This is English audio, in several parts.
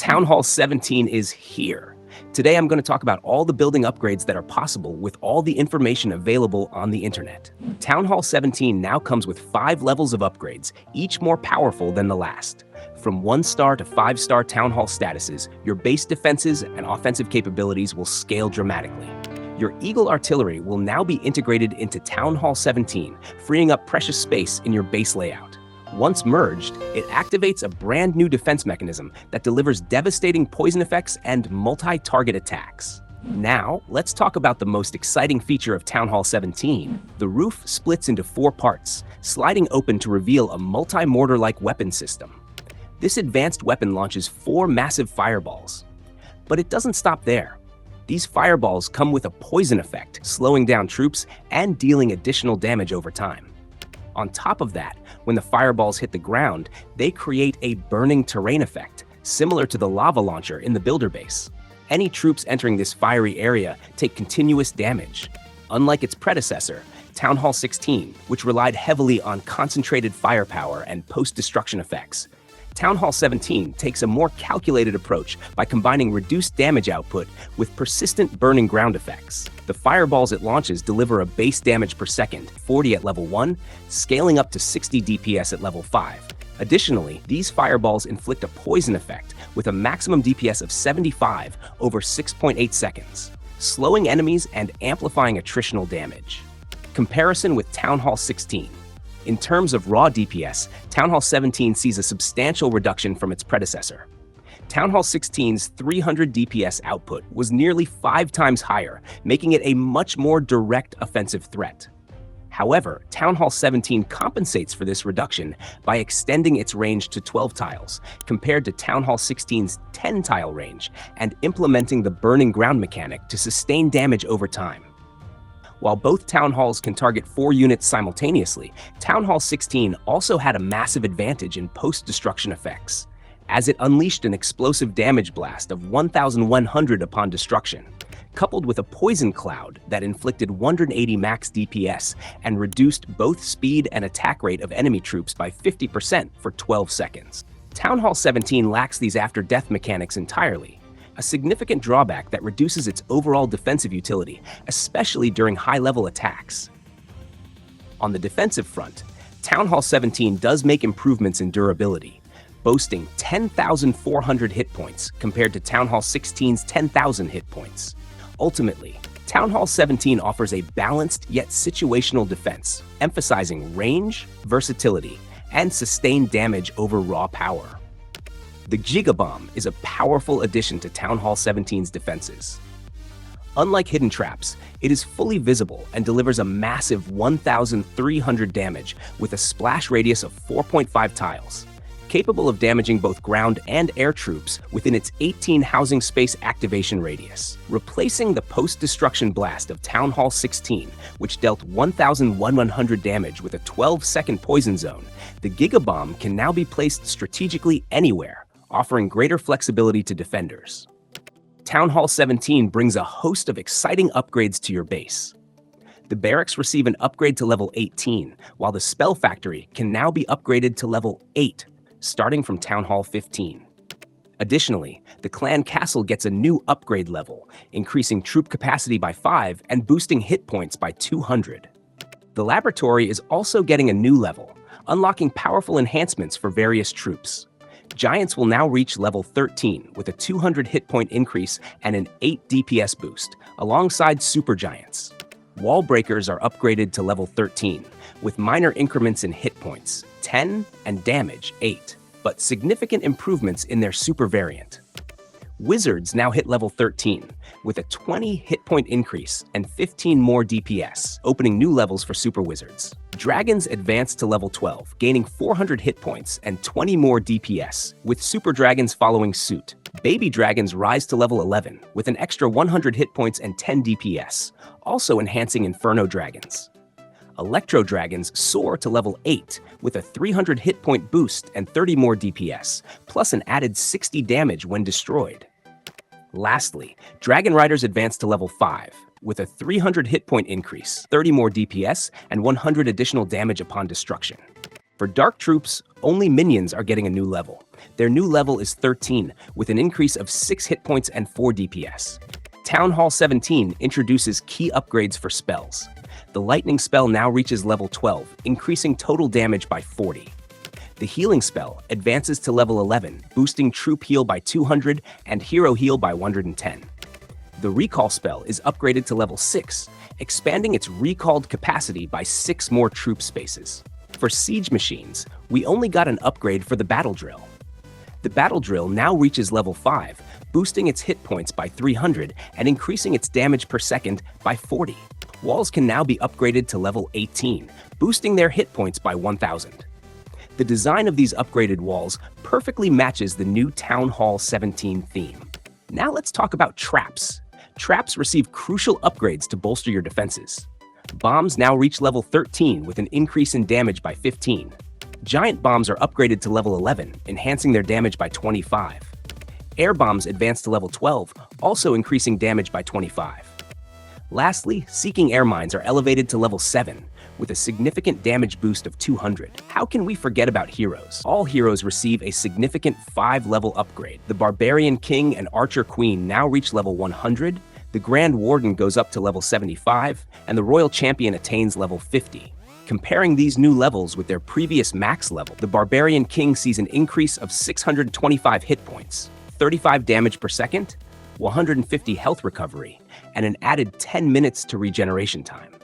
Town Hall 17 is here. Today I'm going to talk about all the building upgrades that are possible with all the information available on the internet. Town Hall 17 now comes with 5 levels of upgrades, each more powerful than the last. From 1-star to 5-star Town Hall statuses, your base defenses and offensive capabilities will scale dramatically. Your Eagle artillery will now be integrated into Town Hall 17, freeing up precious space in your base layout. Once merged, it activates a brand new defense mechanism that delivers devastating poison effects and multi-target attacks. Now, let's talk about the most exciting feature of Town Hall 17. The roof splits into 4 parts, sliding open to reveal a multi-mortar-like weapon system. This advanced weapon launches 4 massive fireballs. But it doesn't stop there. These fireballs come with a poison effect, slowing down troops and dealing additional damage over time. On top of that, when the fireballs hit the ground, they create a burning terrain effect, similar to the lava launcher in the builder base. Any troops entering this fiery area take continuous damage. Unlike its predecessor, Town Hall 16, which relied heavily on concentrated firepower and post-destruction effects, Town Hall 17 takes a more calculated approach by combining reduced damage output with persistent burning ground effects. The fireballs it launches deliver a base damage per second, 40 at level 1, scaling up to 60 DPS at level 5. Additionally, these fireballs inflict a poison effect with a maximum DPS of 75 over 6.8 seconds, slowing enemies and amplifying attritional damage. Comparison with Town Hall 16. In terms of raw DPS, Town Hall 17 sees a substantial reduction from its predecessor. Town Hall 16's 300 DPS output was nearly 5 times higher, making it a much more direct offensive threat. However, Town Hall 17 compensates for this reduction by extending its range to 12 tiles, compared to Town Hall 16's 10-tile range, and implementing the burning ground mechanic to sustain damage over time. While both Town Halls can target 4 units simultaneously, Town Hall 16 also had a massive advantage in post-destruction effects, as it unleashed an explosive damage blast of 1,100 upon destruction, coupled with a poison cloud that inflicted 180 max DPS and reduced both speed and attack rate of enemy troops by 50% for 12 seconds. Town Hall 17 lacks these after-death mechanics entirely, a significant drawback that reduces its overall defensive utility, especially during high-level attacks. On the defensive front, Town Hall 17 does make improvements in durability, boasting 10,400 hit points compared to Town Hall 16's 10,000 hit points. Ultimately, Town Hall 17 offers a balanced yet situational defense, emphasizing range, versatility, and sustained damage over raw power. The Gigabomb is a powerful addition to Town Hall 17's defenses. Unlike hidden traps, it is fully visible and delivers a massive 1,300 damage with a splash radius of 4.5 tiles, capable of damaging both ground and air troops within its 18 housing space activation radius. Replacing the post-destruction blast of Town Hall 16, which dealt 1,100 damage with a 12-second poison zone, the Gigabomb can now be placed strategically anywhere, offering greater flexibility to defenders. Town Hall 17 brings a host of exciting upgrades to your base. The barracks receive an upgrade to level 18, while the Spell Factory can now be upgraded to level 8, starting from Town Hall 15. Additionally, the Clan Castle gets a new upgrade level, increasing troop capacity by 5 and boosting hit points by 200. The Laboratory is also getting a new level, unlocking powerful enhancements for various troops. Giants will now reach level 13 with a 200 hit point increase and an 8 DPS boost, alongside Supergiants. Wall Breakers are upgraded to level 13, with minor increments in hit points, 10, and damage, 8, but significant improvements in their super variant. Wizards now hit level 13, with a 20 hit point increase and 15 more DPS, opening new levels for Super Wizards. Dragons advance to level 12, gaining 400 hit points and 20 more DPS, with Super Dragons following suit. Baby Dragons rise to level 11, with an extra 100 hit points and 10 DPS, also enhancing Inferno Dragons. Electro Dragons soar to level 8, with a 300 hit point boost and 30 more DPS, plus an added 60 damage when destroyed. Lastly, Dragon Riders advance to level 5, with a 300 hit point increase, 30 more DPS, and 100 additional damage upon destruction. For Dark Troops, only minions are getting a new level. Their new level is 13, with an increase of 6 hit points and 4 DPS. Town Hall 17 introduces key upgrades for spells. The lightning spell now reaches level 12, increasing total damage by 40. The healing spell advances to level 11, boosting troop heal by 200 and hero heal by 110. The recall spell is upgraded to level 6, expanding its recalled capacity by 6 more troop spaces. For siege machines, we only got an upgrade for the battle drill. The battle drill now reaches level 5, boosting its hit points by 300 and increasing its damage per second by 40. Walls can now be upgraded to level 18, boosting their hit points by 1000. The design of these upgraded walls perfectly matches the new Town Hall 17 theme. Now let's talk about traps. Traps receive crucial upgrades to bolster your defenses. Bombs now reach level 13 with an increase in damage by 15. Giant bombs are upgraded to level 11, enhancing their damage by 25. Air bombs advance to level 12, also increasing damage by 25. Lastly, seeking air mines are elevated to level 7, with a significant damage boost of 200. How can we forget about heroes? All heroes receive a significant 5-level upgrade. The Barbarian King and Archer Queen now reach level 100, the Grand Warden goes up to level 75, and the Royal Champion attains level 50. Comparing these new levels with their previous max level, the Barbarian King sees an increase of 625 hit points, 35 damage per second, 150 health recovery, and an added 10 minutes to regeneration time.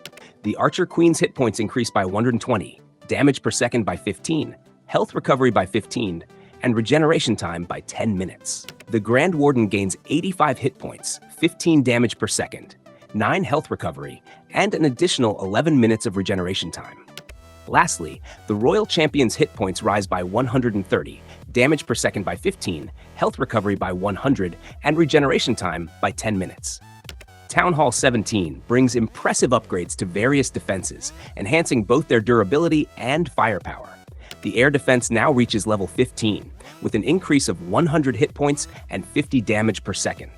The Archer Queen's hit points increase by 120, damage per second by 15, health recovery by 15, and regeneration time by 10 minutes. The Grand Warden gains 85 hit points, 15 damage per second, 9 health recovery, and an additional 11 minutes of regeneration time. Lastly, the Royal Champion's hit points rise by 130, damage per second by 15, health recovery by 100, and regeneration time by 10 minutes. Town Hall 17 brings impressive upgrades to various defenses, enhancing both their durability and firepower. The air defense now reaches level 15, with an increase of 100 hit points and 50 damage per second.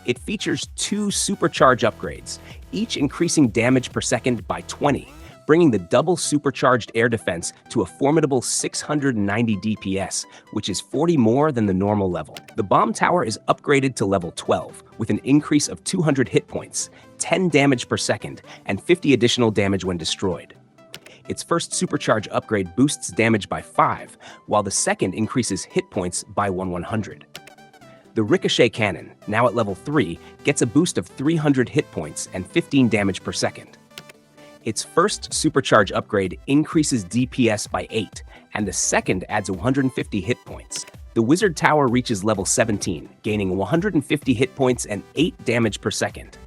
It features 2 supercharge upgrades, each increasing damage per second by 20, bringing the double supercharged air defense to a formidable 690 DPS, which is 40 more than the normal level. The bomb tower is upgraded to level 12, with an increase of 200 hit points, 10 damage per second, and 50 additional damage when destroyed. Its first supercharge upgrade boosts damage by 5, while the second increases hit points by 100. The Ricochet Cannon, now at level 3, gets a boost of 300 hit points and 15 damage per second. Its first supercharge upgrade increases DPS by 8, and the second adds 150 hit points. The Wizard Tower reaches level 17, gaining 150 hit points and 8 damage per second.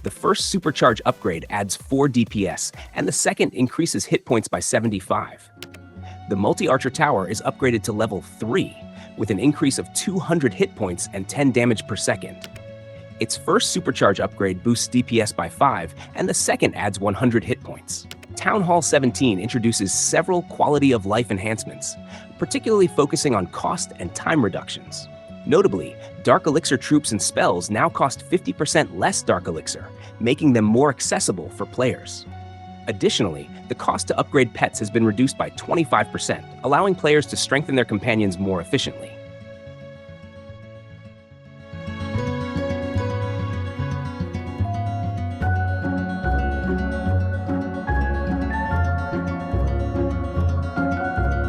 The first supercharge upgrade adds 4 DPS, and the second increases hit points by 75. The Multi-Archer Tower is upgraded to level 3, with an increase of 200 hit points and 10 damage per second. Its first supercharge upgrade boosts DPS by 5, and the second adds 100 hit points. Town Hall 17 introduces several quality-of-life enhancements, particularly focusing on cost and time reductions. Notably, Dark Elixir troops and spells now cost 50% less Dark Elixir, making them more accessible for players. Additionally, the cost to upgrade pets has been reduced by 25%, allowing players to strengthen their companions more efficiently.